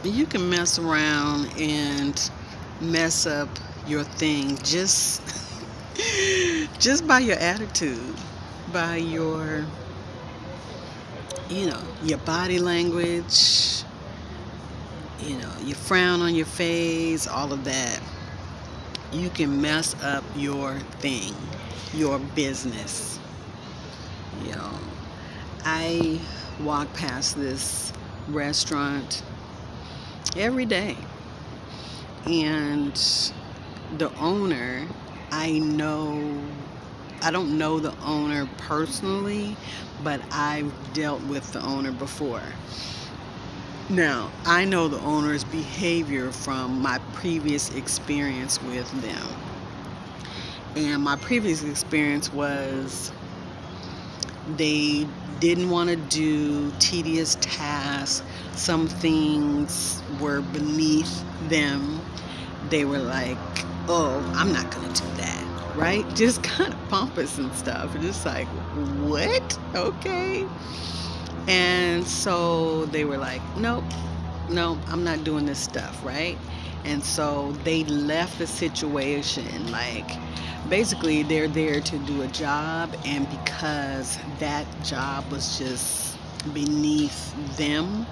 you can mess around and mess up your thing just by your attitude, by your body language, your frown on your face, all of that. You can mess up your thing, your business. You know, I walk past this restaurant every day, and the owner, I know, I don't know the owner personally, but I've dealt with the owner before. Now, I know the owner's behavior from my previous experience with them. And my previous experience was they didn't want to do tedious tasks. Some things were beneath them. They were like, oh, I'm not going to do that, right? Just kind of pompous and stuff. Just like, what? Okay. And so they were like, nope, no, I'm not doing this stuff, right? And so they left the situation. Like, basically, they're there to do a job, and because that job was just beneath them,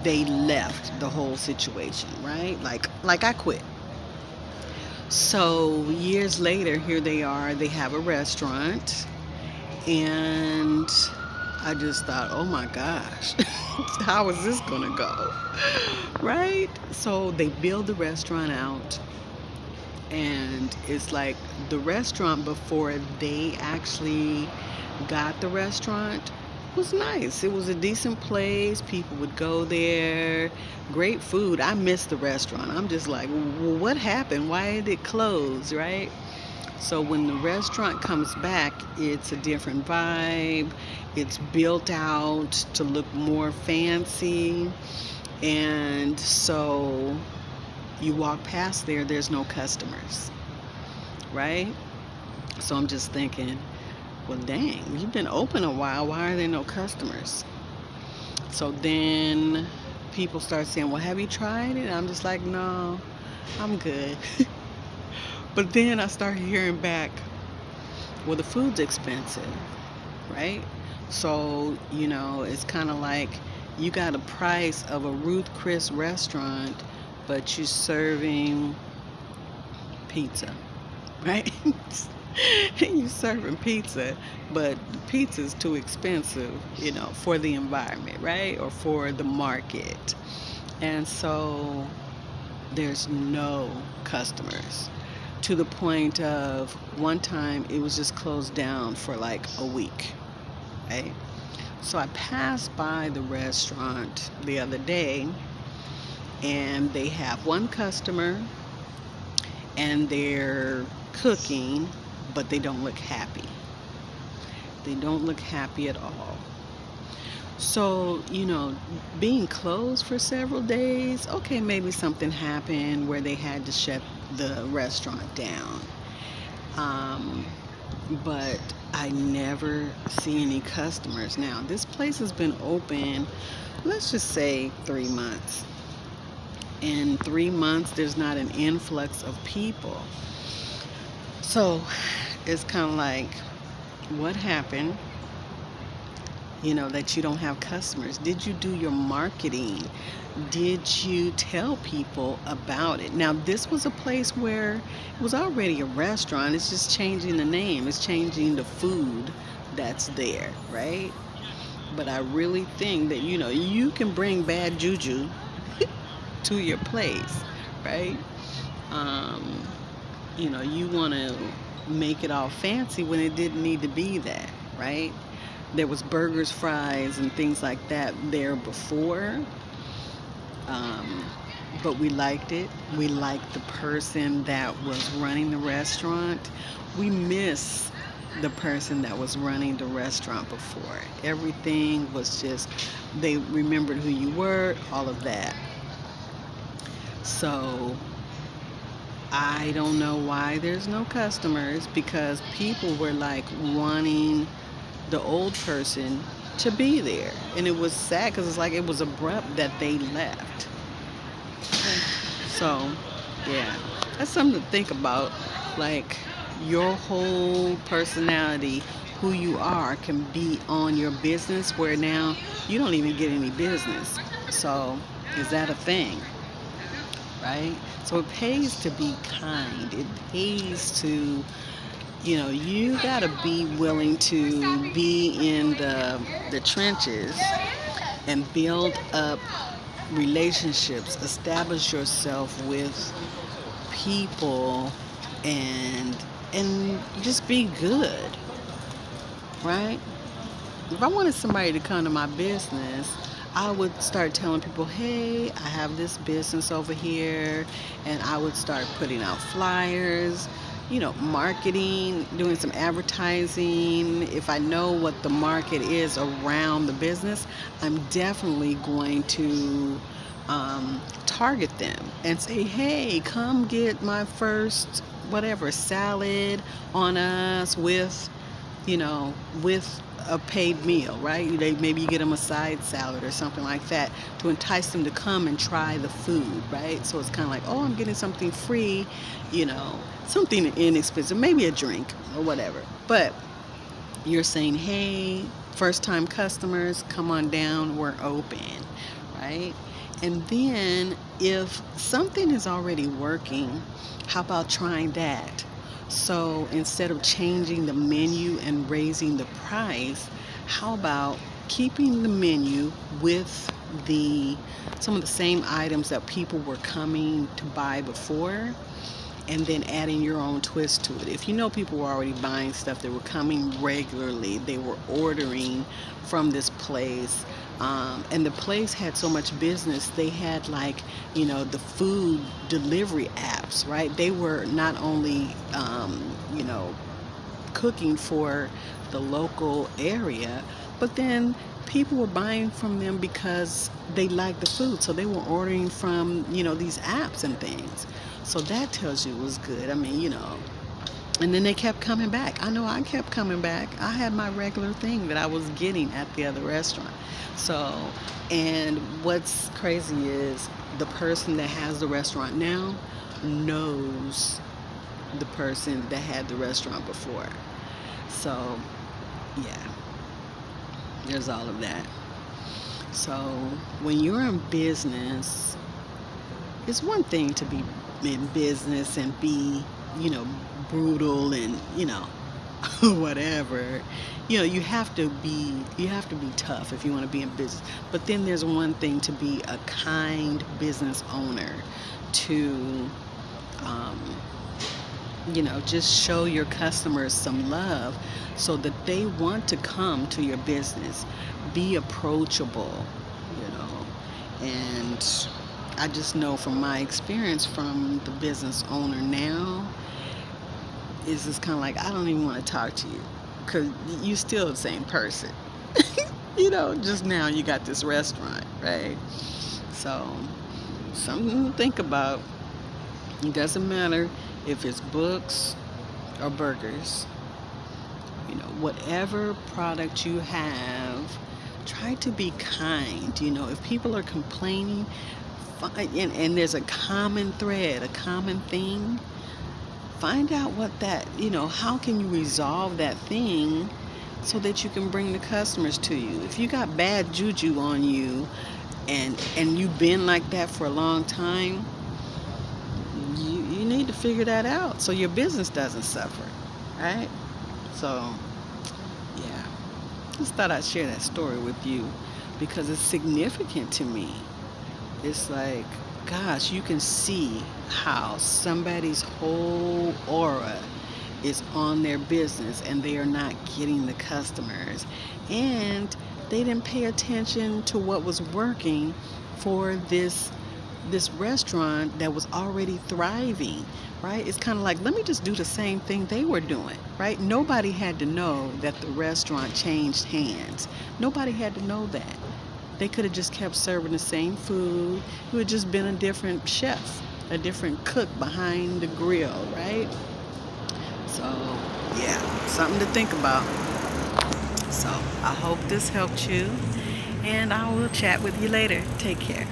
they left the whole situation, right? Like I quit. So years later, here they are. They have a restaurant, and I just thought, oh my gosh, how is this gonna go? Right? So they build the restaurant out, and it's like the restaurant before they actually got the restaurant was nice. It was a decent place. People would go there. Great food. I miss the restaurant. I'm just like, well, what happened? Why did it close? Right? So when the restaurant comes back, it's a different vibe. It's built out to look more fancy. And so you walk past there, there's no customers, right? So I'm just thinking, well, dang, you've been open a while. Why are there no customers? So then people start saying, well, have you tried it? I'm just like, no, I'm good. But then I started hearing back, well, the food's expensive, right? So, it's kind of like you got a price of a Ruth Chris restaurant, but you're serving pizza, right? You're serving pizza, but pizza's too expensive, for the environment, right? Or for the market. And so there's no customers, to the point of one time it was just closed down for like a week, right? So I passed by the restaurant the other day, and they have one customer, and they're cooking, but they don't look happy. They don't look happy at all. So, being closed for several days, okay, maybe something happened where they had to shut the restaurant down. Um, but I never see any customers. Now, this place has been open, let's just say 3 months. In 3 months, there's not an influx of people. So it's kind of like, what happened? That you don't have customers. Did you do your marketing? Did you tell people about it? Now, this was a place where it was already a restaurant. It's just changing the name, it's changing the food that's there, right? But I really think that, you can bring bad juju to your place, right? Um, you want to make it all fancy when it didn't need to be that, right? There was burgers, fries, and things like that there before, um, but we liked it. We liked the person that was running the restaurant. We miss the person that was running the restaurant before. Everything was just, they remembered who you were, all of that. So I don't know why there's no customers, because people were like wanting the old person to be there. And it was sad because it's like it was abrupt that they left. So, yeah, that's something to think about. Like, your whole personality, who you are, can be on your business where now you don't even get any business. So, is that a thing? Right? So, it pays to be kind. It pays to, you got to be willing to be in the trenches and build up relationships, establish yourself with people, and just be good, right? If I wanted somebody to come to my business, I would start telling people, hey, I have this business over here, and I would start putting out flyers, marketing, doing some advertising. If I know what the market is around the business, I'm definitely going to target them and say, hey, come get my first whatever salad on us with a paid meal, right? Maybe you get them a side salad or something like that to entice them to come and try the food, right? So it's kind of like, oh, I'm getting something free, something inexpensive, maybe a drink or whatever. But you're saying, hey, first time customers, come on down, we're open, right? And then if something is already working, how about trying that? So instead of changing the menu and raising the price, how about keeping the menu with the some of the same items that people were coming to buy before, and then adding your own twist to it. If you know people were already buying stuff, they were coming regularly, they were ordering from this place, and the place had so much business, they had the food delivery apps, right? They were not only, cooking for the local area, but then people were buying from them because they liked the food. So they were ordering from, these apps and things. So that tells you it was good. I mean, and then they kept coming back. I know I kept coming back. I had my regular thing that I was getting at the other restaurant. So, and what's crazy is the person that has the restaurant now knows the person that had the restaurant before. So, yeah, there's all of that. So, when you're in business, it's one thing to be in business and be, brutal and, whatever. You have to be tough if you want to be in business. But then there's one thing to be a kind business owner, to just show your customers some love so that they want to come to your business. Be approachable, and I just know from my experience from the business owner now, is just kind of like, I don't even want to talk to you because you still the same person. Just now you got this restaurant, right? So, something to think about. It doesn't matter if it's books or burgers. Whatever product you have, try to be kind. If people are complaining, and there's a common thread, a common thing, find out what that, how can you resolve that thing so that you can bring the customers to you. If you got bad JuJu on you and you've been like that for a long time, you need to figure that out so your business doesn't suffer, right? So, yeah, just thought I'd share that story with you because it's significant to me. It's like, gosh, you can see how somebody's whole aura is on their business and they are not getting the customers. And they didn't pay attention to what was working for this restaurant that was already thriving, right? It's kind of like, let me just do the same thing they were doing, right? Nobody had to know that the restaurant changed hands. Nobody had to know that. They could have just kept serving the same food. It would have just been a different chef, a different cook behind the grill, right? So, yeah, something to think about. So, I hope this helped you, and I will chat with you later. Take care.